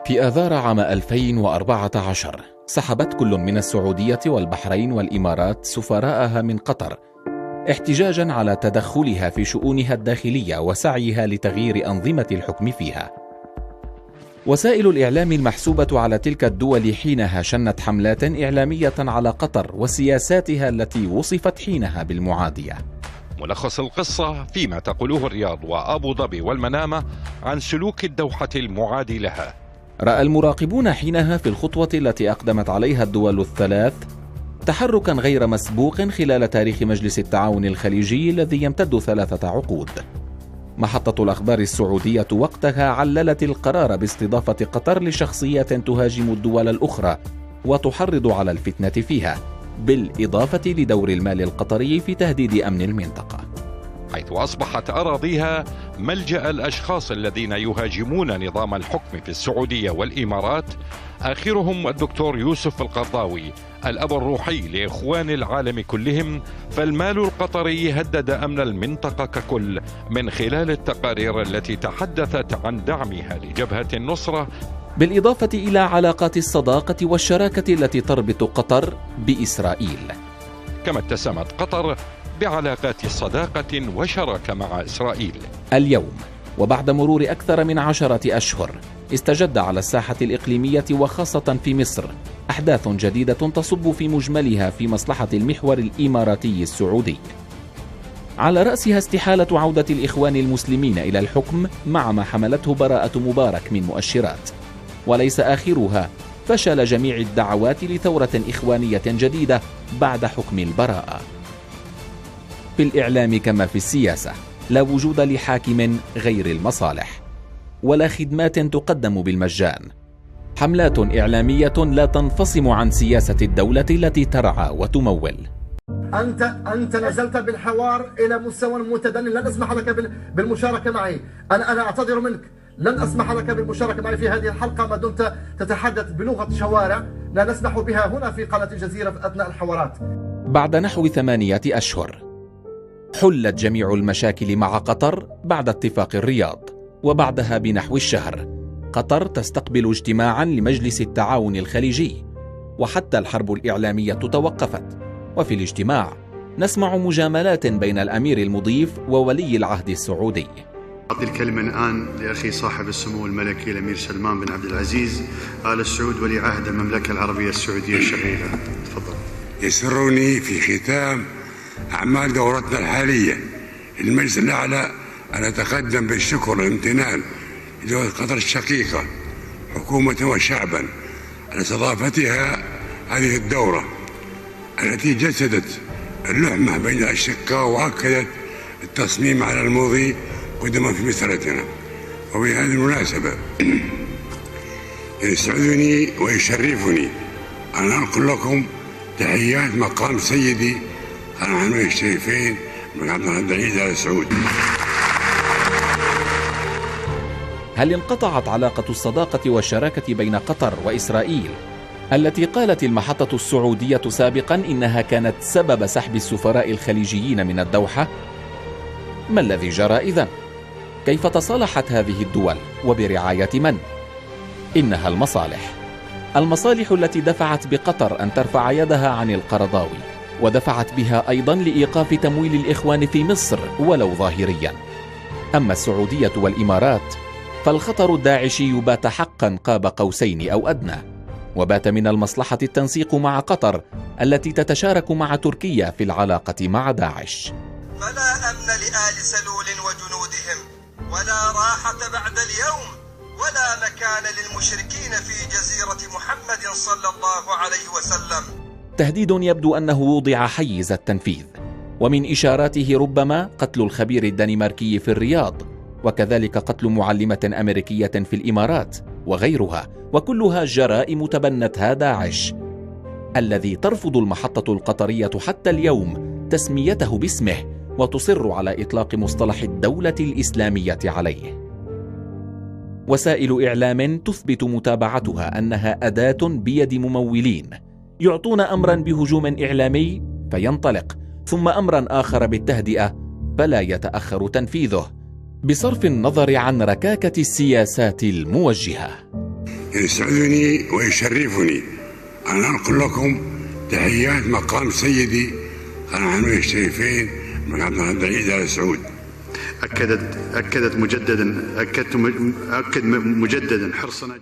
في آذار عام 2014 سحبت كل من السعودية والبحرين والإمارات سفراءها من قطر احتجاجا على تدخلها في شؤونها الداخلية وسعيها لتغيير أنظمة الحكم فيها. وسائل الإعلام المحسوبة على تلك الدول حينها شنت حملات إعلامية على قطر وسياساتها التي وصفت حينها بالمعادية. ملخص القصة فيما تقوله الرياض وأبو ظبي والمنامة عن سلوك الدوحة المعادي لها. رأى المراقبون حينها في الخطوة التي أقدمت عليها الدول الثلاث تحركا غير مسبوق خلال تاريخ مجلس التعاون الخليجي الذي يمتد 3 عقود. محطة الأخبار السعودية وقتها عللت القرار باستضافة قطر لشخصيات تهاجم الدول الأخرى وتحرض على الفتنة فيها، بالإضافة لدور المال القطري في تهديد أمن المنطقة، حيث أصبحت أراضيها ملجأ الأشخاص الذين يهاجمون نظام الحكم في السعودية والإمارات، آخرهم الدكتور يوسف القرضاوي الأب الروحي لإخوان العالم كلهم. فالمال القطري هدد أمن المنطقة ككل من خلال التقارير التي تحدثت عن دعمها لجبهة النصرة، بالإضافة إلى علاقات الصداقة والشراكة التي تربط قطر بإسرائيل. كما اتسمت قطر بعلاقات صداقة وشراكة مع إسرائيل. اليوم وبعد مرور أكثر من 10 أشهر استجد على الساحة الإقليمية وخاصة في مصر أحداث جديدة تصب في مجملها في مصلحة المحور الإماراتي السعودي، على رأسها استحالة عودة الإخوان المسلمين إلى الحكم مع ما حملته براءة مبارك من مؤشرات، وليس آخرها فشل جميع الدعوات لثورة إخوانية جديدة بعد حكم البراءة. في الإعلام كما في السياسة لا وجود لحاكم غير المصالح، ولا خدمات تقدم بالمجان، حملات إعلامية لا تنفصم عن سياسة الدولة التي ترعى وتمول. أنت نزلت بالحوار إلى مستوى متدني، لن أسمح لك بالمشاركة معي. أنا أعتذر منك، لن أسمح لك بالمشاركة معي في هذه الحلقة ما دمت تتحدث بلغة شوارع لا نسمح بها هنا في قناة الجزيرة في أثناء الحوارات. بعد نحو 8 أشهر حلت جميع المشاكل مع قطر بعد اتفاق الرياض، وبعدها بنحو الشهر قطر تستقبل اجتماعا لمجلس التعاون الخليجي، وحتى الحرب الإعلامية توقفت، وفي الاجتماع نسمع مجاملات بين الأمير المضيف وولي العهد السعودي. أعطي الكلمة الآن لأخي صاحب السمو الملكي الأمير سلمان بن عبد العزيز آل سعود ولي عهد المملكة العربية السعودية الشقيقة. تفضل. يسرني في ختام أعمال دورتنا الحالية المجلس الأعلى أن أتقدم بالشكر والامتنان لدولة قطر الشقيقة حكومة وشعبا على استضافتها هذه الدورة التي جسدت اللحمة بين الأشقاء وأكدت التصميم على المضي قدما في مسيرتنا. وبهذه المناسبة يسعدني ويشرفني أن أنقل لكم تحيات مقام سيدي الحرمين الشريفين من عبد العزيز آل سعود. هل انقطعت علاقة الصداقة والشراكة بين قطر وإسرائيل التي قالت المحطة السعودية سابقا إنها كانت سبب سحب السفراء الخليجيين من الدوحة؟ ما الذي جرى إذن؟ كيف تصالحت هذه الدول وبرعاية من؟ إنها المصالح التي دفعت بقطر أن ترفع يدها عن القرضاوي، ودفعت بها أيضا لإيقاف تمويل الإخوان في مصر ولو ظاهريا. أما السعودية والإمارات فالخطر الداعشي بات حقا قاب قوسين أو أدنى، وبات من المصلحة التنسيق مع قطر التي تتشارك مع تركيا في العلاقة مع داعش. فلا أمن لآل سلول وجنودهم، ولا راحة بعد اليوم، ولا مكان للمشركين في جزيرة محمد صلى الله عليه وسلم. تهديد يبدو أنه وضع حيز التنفيذ، ومن إشاراته ربما قتل الخبير الدنماركي في الرياض، وكذلك قتل معلمة أمريكية في الإمارات وغيرها، وكلها جرائم تبنتها داعش الذي ترفض المحطة القطرية حتى اليوم تسميته باسمه وتصر على إطلاق مصطلح الدولة الإسلامية عليه. وسائل إعلام تثبت متابعتها أنها أداة بيد ممولين يعطون أمرا بهجوم إعلامي فينطلق، ثم أمرا آخر بالتهدئة فلا يتأخر تنفيذه، بصرف النظر عن ركاكة السياسات الموجهة. يسعدني ويشرفني أن أنقل لكم تحيات مقام سيدي العام الشريفين من عبد العزيز آل سعود. أكد مجددا حرصنا